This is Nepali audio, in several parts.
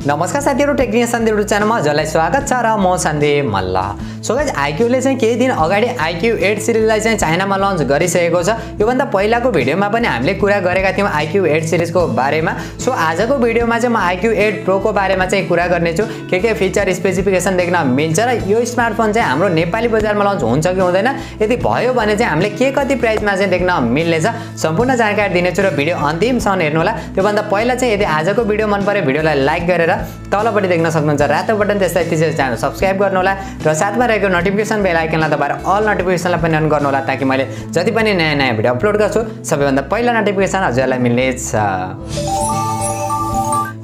नमस्कार साथीहरु, टेक्निकल सन्दीप च्यानलमा हजुरलाई स्वागत छ र म Sandeep Malla. So guys, iQoo ले चाहिँ केही दिन अगाडि iQoo 8 सिरिजलाई चाहिँ चाइनामा लन्च गरिसकेको छ। यो भन्दा पहिलाको भिडियोमा पनि हामीले कुरा गरेका थियौं iQoo 8 सिरिजको बारेमा। सो आजको भिडियोमा चाहिँ म iQoo 8 Pro को बारेमा चाहिँ कुरा गर्ने छु। के फिचर स्पेसिफिकेसन देख्न मिल्छ र यो स्मार्टफोन चाहिँ हाम्रो नेपाली बजारमा लन्च हुन्छ कि हुँदैन, यदि भयो भने चाहिँ हामीले के कति प्राइसमा चाहिँ देख्न मिल्नेछ, सम्पूर्ण जानकारी दिनेछु र भिडियो अन्तिमसम्म हेर्नु होला। त्यो भन्दा पहिला चाहिँ यदि आजको भिडियो मन परे भिडियोलाई लाइक गरेर तलपट्टि देख्न सक्नुहुन्छ रातो बटन, त्यसलाई थिचेर च्यानल सब्स्क्राइब गर्नु होला र साथमा रहेको नोटिफिकेसन बेल आइकनलाई दबाएर अल नोटिफिकेसनलाई पनि अन गर्नु होला, ताकि मैले जति पनि नयाँ भिडियो अपलोड गर्छु सबैभन्दा पहिला नोटिफिकेसन हजुरलाई मिल्नेछ।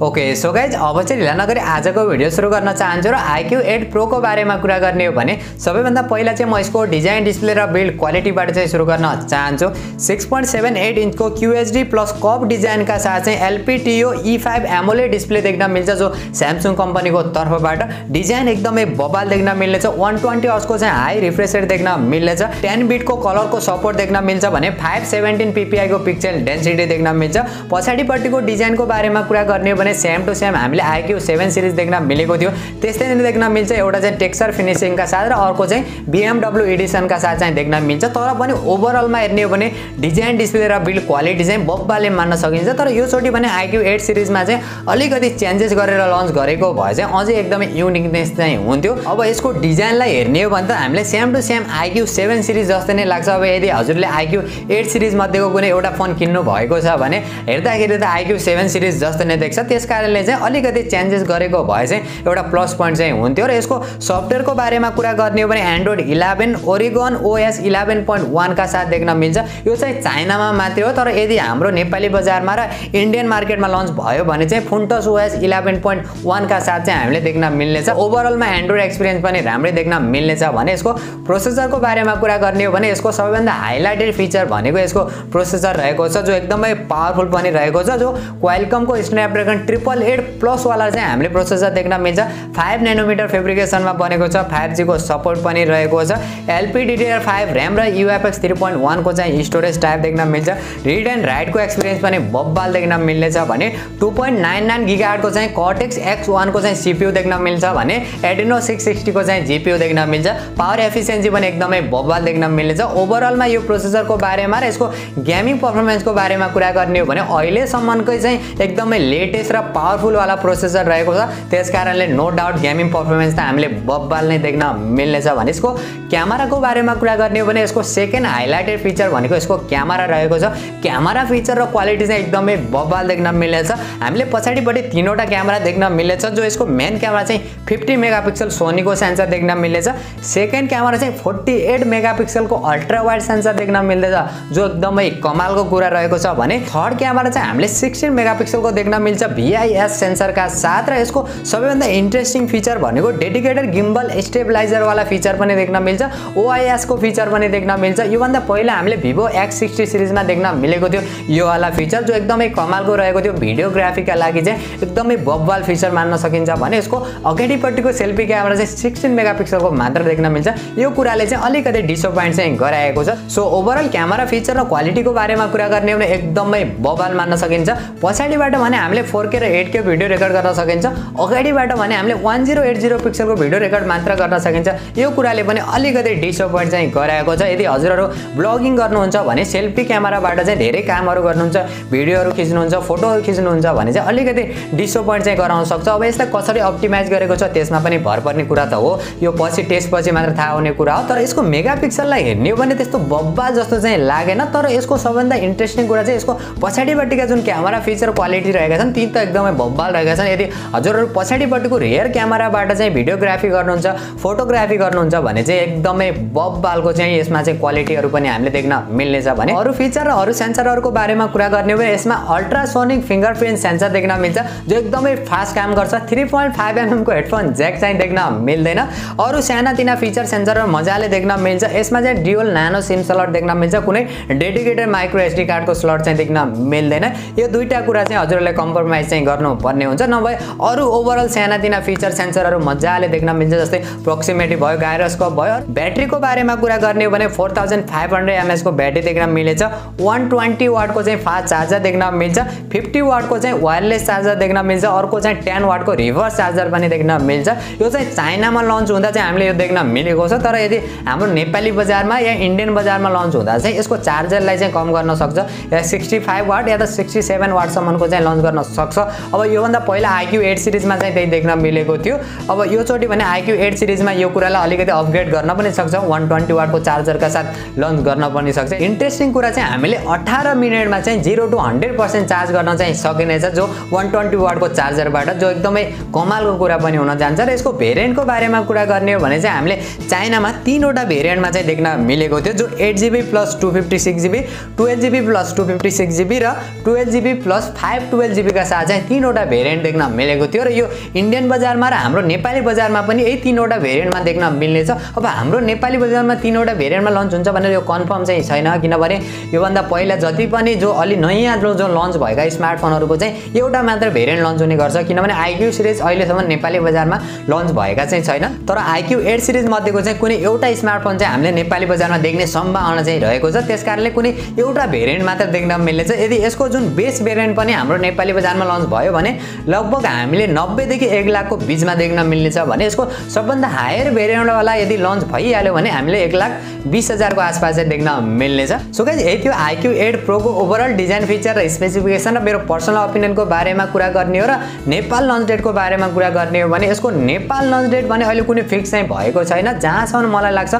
ओके, सो गाइज, अब चाहिँ ढिला नगरी आजको भिडियो सुरु गर्न चाहन्छु र iQoo 8 Pro को बारेमा कुरा गर्ने हो भने सबैभन्दा पहिला चाहिँ म यसको डिजाइन, डिस्प्ले र बिल्ड क्वालिटीबाट चाहिँ सुरु गर्न चाहन्छु। 6.78 इन्चको QHD प्लस कर्भ डिजाइनका साथ चाहिँ LPTO E5 AMOLED डिस्प्ले देख्न मिल्छ, जो स्यामसङ कम्पनीको तर्फबाट डिजाइन एकदमै बबाल देख्न मिल्नेछ। 120 हर्ट्जको चाहिँ हाई रिफ्रेश रेट देख्न मिल्नेछ। 10 बिटको कलरको सपोर्ट देख्न मिल्छ भने 517 ppi को पिक्सल डेन्सिटी देख्न मिल्छ। पछाडिपट्टिको डिजाइनको बारेमा कुरा गर्ने हो भने सेम टु सेम हामीले iQoo 7 सिरिज देख्न मिलेको थियो, त्यस्तै नै देख्न मिल्छ। एउटा चाहिँ टेक्सचर फिनिशिङका साथ र अर्को चाहिँ BMW एडिसनका साथ चाहिँ देख्न मिल्छ। तर पनि ओभरअलमा हेर्ने हो भने डिजाइन, डिस्प्ले र बिल्ड क्वालिटी चाहिँ बब्बाले मान्न सकिन्छ। तर यो चोटि भने iQoo 8 सिरिजमा चाहिँ अलिकति चेन्जेस गरेर लन्च गरेको भए चाहिँ अझै एकदमै युनिकनेस चाहिँ हुन्थ्यो। अब यसको डिजाइनलाई हेर्ने हो भने त हामीले same to same iQoo 7 series जस्तै नै लाग्छ। अब यदि हजुरले iQoo 8 सिरिज मध्येको कुनै एउटा फोन किन्नु भएको छ भने हेर्दाखेरि त iQoo 7 सिरिज जस्तै नै देख्छ। त्यसकारणले चाहिँ अलिकति चेन्जेस गरेको भए चाहिँ एउटा प्लस पोइन्ट चाहिँ हुन्थ्यो। र यसको सफ्टवेयरको बारेमा कुरा गर्ने हो भने एन्ड्रोइड 11 ओरिगन OS 11.1 का साथ देख्न मिल्छ। यो चाहिँ चाइनामा मात्रै हो, तर यदि हाम्रो नेपाली बजारमा र इन्डियन मार्केटमा लन्च भयो भने चाहिँ फुन्टस OS 11.1 का साथ चाहिँ हामीले देख्न मिल्नेछ। ओभरअलमा एन्ड्रोइड एक्सपिरियन्स पनि राम्रै देख्न मिल्नेछ। भने यसको प्रोसेसरको बारेमा कुरा गर्ने हो भने यसको सबैभन्दा हाइलाइटेड फिचर भनेको यसको प्रोसेसर रहेको छ, जो एकदमै पावरफुल पनि रहेको छ, जो क्वालकमको स्न्यापड्रेगन 888+ वाला चाहिँ हामीले प्रोसेसर देख्न मिल्छ। 5 नैनोमिटर फेब्रिकेसनमा बनेको छ। 5G को सपोर्ट पनि रहेको छ। LPDDR5 र्याम र UFS 3.1 को चाहिँ स्टोरेज टाइप देख्न मिल्छ। रिड एन्ड राइट को एक्सपिरियन्स पनि बब्बाल देख्न मिल्नेछ। भने 2.99 GHz को चाहिँ Cortex X1 को चाहिँ CPU देख्न मिल्छ भने Adreno 660 को चाहिँ GPU देख्न मिल्छ। पावर एफिसिएन्सी पनि एकदमै बब्बाल देख्न मिल्नेछ। ओभरअलमा यो प्रोसेसरको बारेमा र यसको गेमिङ परफर्मेन्सको बारेमा कुरा गर्ने हो भने अहिलेसम्मकै चाहिँ एकदमै लेटेस्ट र पावरफुल वाला प्रोसेसर रहेको छ। त्यसकारणले नो डाउट गेमिङ परफर्मेन्स त हामीले बब्बाल नै देख्न मिल्नेछ। भने यसको क्यामेराको बारेमा कुरा गर्ने हो भने यसको सेकेन्ड हाइलाइटेड फिचर भनेको यसको क्यामेरा रहेको छ। क्यामेरा फिचर र क्वालिटी चाहिँ एकदमै बब्बाल देख्न मिल्नेछ। हामीले पछाडिपट्टि तीनवटा क्यामेरा देख्न मिल्नेछ, जो यसको मेन क्यामेरा चाहिँ 50 मेगापिक्सल सोनीको सेन्सर देख्न मिल्नेछ। सेकेन्ड क्यामेरा चाहिँ 48 मेगापिक्सलको अल्ट्रा वाइड सेन्सर देख्न मिल्नेछ, जो एकदमै कमालको कुरा रहेको छ। भने थर्ड क्यामेरा चाहिँ हामीले 16 मेगापिक्सलको देख्न मिल्छ VIS सेन्सरका साथ। र यसको सबैभन्दा इन्ट्रेस्टिङ फिचर भनेको डेडिकेटेड गिम्बल स्टेबलाइजर वाला फिचर पनि देख्न मिल्छ। OIS को फिचर पनि देख्न मिल्छ। यो भन्दा पहिला हामीले Vivo X60 सिरिजमा देख्न मिलेको थियो यो वाला फिचर, जो एकदमै कमालको रहेको थियो। भिडियोग्राफीका लागि चाहिँ एकदमै बब्बाल फिचर मान्न सकिन्छ। भने यसको अगाडिपट्टिको सेल्फी क्यामेरा चाहिँ 16 मेगापिक्सलको मात्र देख्न मिल्छ। यो कुराले चाहिँ अलिकति डिसअपोइन्ट चाहिँ गराएको छ। सो ओभरअल क्यामेरा फिचर र क्वालिटीको बारेमा कुरा गर्ने हो भने एकदमै बब्बाल मान्न सकिन्छ। पछाडिबाट भने हामीले 4K र 8K भिडियो रेकर्ड गर्न सकिन्छ। अगाडिबाट भने हामीले 1080 पिक्सलको भिडियो रेकर्ड मात्र गर्न सकिन्छ। यो कुराले पनि अलिकति डिसअपोइन्ट चाहिँ गराएको छ। यदि हजुरहरू ब्लगिङ गर्नुहुन्छ भने सेल्फी क्यामेराबाट चाहिँ धेरै कामहरू गर्नुहुन्छ, भिडियोहरू खिच्नुहुन्छ, फोटोहरू खिच्नुहुन्छ भने चाहिँ अलिकति डिसअपोइन्ट चाहिँ गराउन सक्छ। अब यसलाई कसरी अप्टिमाइज गरेको छ त्यसमा पनि भर पर्ने कुरा त हो, यो पछि टेस्ट पछि मात्र थाहा हुने कुरा हो। तर यसको मेगापिक्सललाई हेर्ने हो भने त्यस्तो बब्बाल जस्तो चाहिँ लागेन। तर यसको सबभन्दा इन्ट्रेस्टिङ कुरा चाहिँ यसको पछाडिपट्टिका जुन क्यामेरा फिचर क्वालिटी रहेका छन् ती त एकदमै बब्बाल रहेका छन्। यदि हजुरहरू पछाडिपट्टिको रियर क्यामेराबाट चाहिँ भिडियोग्राफी गर्नुहुन्छ, फोटोग्राफी गर्नुहुन्छ भने चाहिँ एकदमै बब्बालको चाहिँ यसमा चाहिँ क्वालिटीहरू पनि हामीले देख्न मिल्नेछ। भने अरू फिचर र अरू सेन्सरहरूको बारेमा कुरा गर्ने हो भने यसमा अल्ट्रासोनिक फिङ्गरप्रिन्ट सेन्सर देख्न मिल्छ, जो एकदमै फास्ट काम गर्छ। 3.5 mm को हेडफोन ज्याक चाहिँ देख्न मिल्दैन। अरू सानातिना फिचर सेन्सरहरू मजाले देख्न मिल्छ। यसमा चाहिँ ड्युअल नानो सिम स्लट देख्न मिल्छ, कुनै डेडिकेटेड माइक्रो SD कार्डको स्लट चाहिँ देख्न मिल्दैन। यो दुईटा कुरा चाहिँ हजुरहरूले कम्प्रोमाइज चाहिँ गर्नुपर्ने हुन्छ, नभए अरू ओभरअल सानातिना फिचर सेन्सरहरू मजाले देख्न मिल्छ, जस्तै प्रोक्सिमिटी भयो, गाइरोस्कोप भयो। ब्याट्रीको बारेमा कुरा गर्ने हो भने 4500 mAh को ब्याट्री देख्न मिलेछ, 120 वाटको चाहिँ फास्ट चार्जर देख्न मिल्छ, 50 वाटको चाहिँ वायरलेस चार्जर देख्न मिल्छ, अर्को चाहिँ 10 वाटको रिभर्स चार्जर पनि देख्न मिल्छ। यो चाहिँ चाइनामा लन्च हुँदा चाहिँ हामीले यो देख्न मिलेको छ, तर यदि हाम्रो नेपाली बजारमा या इन्डियन बजारमा लन्च हुँदा चाहिँ यसको चार्जरलाई चाहिँ कम गर्न सक्छ, या 65 वाट या त 67 वाटसम्मको चाहिँ लन्च गर्न सक्छ। अब योभन्दा पहिला iQOO 8 सिरिजमा चाहिँ त्यही देख्न मिलेको थियो। अब यो चोटि भने iQOO 8 सिरिजमा यो कुरालाई अलिकति अपग्रेड गर्न पनि सक्छ, 120 वाटको चार्जरका साथ लन्च गर्न पनि सक्छ। इन्ट्रेस्टिङ कुरा चाहिँ हामीले 18 मिनेटमा चाहिँ 0 to 100% चार्ज गर्न चाहिँ सकिनेछ, जो 120 वाटको चार्जरबाट, जो एकदमै कमालको कुरा पनि हुन जान्छ। र यसको भेरिएन्टको बारेमा कुरा गर्ने हो भने चाहिँ हामीले चाइनामा 3 वटा भेरिएन्टमा चाहिँ देख्न मिलेको थियो, जो 8GB + 256GB, 12GB + 256GB र 12GB + 512GB का साथ चाहिँ 3 वटा भेरिएन्ट देख्न मिलेको थियो। र यो इन्डियन बजारमा र हाम्रो नेपाली बजारमा पनि यही 3 वटा भेरिएन्टमा देख्न मिल्नेछ। अब हाम्रो नेपाली बजारमा 3 वटा भेरिएन्टमा लन्च हुन्छ भनेर यो कन्फर्म चाहिँ छैन, किनभने योभन्दा पहिला जति पनि जो अलि नयाँ जो लन्च भएका स्मार्टफोनहरूको चाहिँ एउटा मात्र भेरिएन्ट लन्च हुने गर्छ, किनभने iQOO सिरिज अहिलेसम्म नेपाली बजारमा लन्च भएका चाहिँ छैन। तर iQOO 8 सिरिज मध्येको चाहिँ कुनै एउटा स्मार्टफोन चाहिँ हामीले नेपाली बजारमा देख्ने सम्भावना चाहिँ रहेको छ, त्यसकारणले कुनै एउटा भेरिएन्ट मात्र देख्न मिल्नेछ। यदि यसको जुन बेस भेरिएन्ट पनि हाम्रो नेपाली बजारमा लन्च भयो भने लगभग हामीले 90 देखि 1 लाखको बीचमा देख्न मिल्नेछ भने यसको सबभन्दा हायर भेरिएन्टवाला यदि लन्च भइहाल्यो भने हामीले 1,20,000 को आसपास चाहिँ देख्न मिल्नेछ। सो गाइस यही थियो iQOO 8 Pro को ओभरअल डिजाइन फिचर र स्पेसिफिकेसन र मेरो पर्सनल ओपिनियनको बारेमा कुरा गर्ने हो। र नेपाल लन्च डेटको बारेमा कुरा गर्ने हो भने यसको नेपाल लन्च डेट भने अहिले कुनै फिक्स चाहिँ भएको छैन। जहाँसम्म मलाई लाग्छ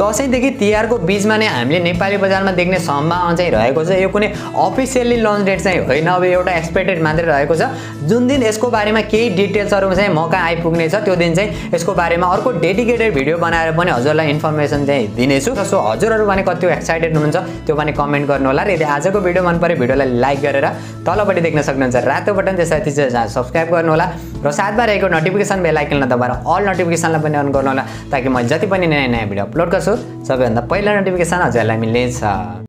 दशैंदेखि तिहारको बीचमा नै हामीले नेपाली बजारमा देख्ने सम्भावना चाहिँ रहेको छ। यो कुनै अफिसियली लन्च डेट चाहिँ होइन, अब एउटा एक्सपेक्टेड मात्रै रहेको छ। जुन दिन यसको बारेमा केही डिटेल्सहरू चाहिँ मौका आइपुग्ने छ त्यो दिन चाहिँ यसको बारेमा अर्को डेडिकेटेड भिडियो बनाएर पनि हजुरलाई इन्फर्मेसन चाहिँ दिनेछु। सो हजुरहरू भने कति एक्साइटेड हुनुहुन्छ त्यो पनि कमेन्ट गर्नु होला। र यदि आजको भिडियो मन परे भिडियोलाई लाइक गरेर तलपट्टि देख्न सक्नुहुन्छ रातो बटन, त्यसपछि चाहिँ सब्स्क्राइब गर्नु होला र साथमा रहेको नोटिफिकेसन बेल आइकनलाई दबाएर अल नोटिफिकेसनलाई पनि अन गर्नु होला, ताकि मैले जति पनि नयाँ भिडियो अपलोड गर्छु सबैभन्दा पहिला नोटिफिकेसन हजुरलाई मिल्नेछ।